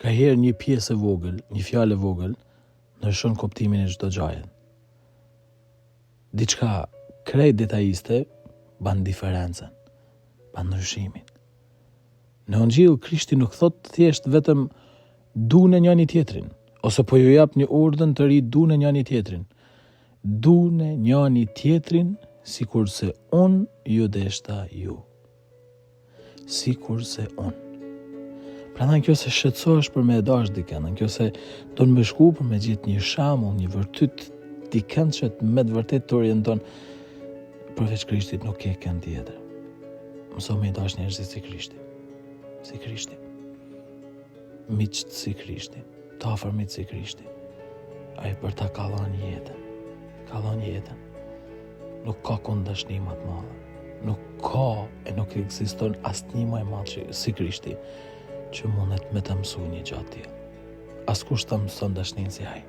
Ka herë një pjesë e vogël, një fjalë e vogël, ndryshon kuptimin e çdo gjaje. Diçka krejt detajiste ban diferencën, ban ndryshimin. Në Ungjil Krishti nuk thot thjesht vetëm dune njëri tjetrin, ose po ju jap një urdhën të ri dune njëri tjetrin. Dune njëri tjetrin sikur se unë ju deshta ju. Sikur se unë. Prandaj kjo se shqetësohesh për me e dash dikën, kjo se do të më shku për me gjetë një shembull, një vërtet dikën që me të vërtet të orienton, përveç Krishtit nuk ke kënd tjetër. Mëso me i dash njerëzit si Krishti. Si Krishti. Miqt si Krishti. Të afërmit si Krishti. Ai për ta kallon jetën. Kallon jetën. Nuk ka kundërshtim më të madh. Nuk ka e nuk ekziston asnjë më i madh si Krishti që mundet me të mësoj një gjatë tillë. Askush të mëson dashnin si ai.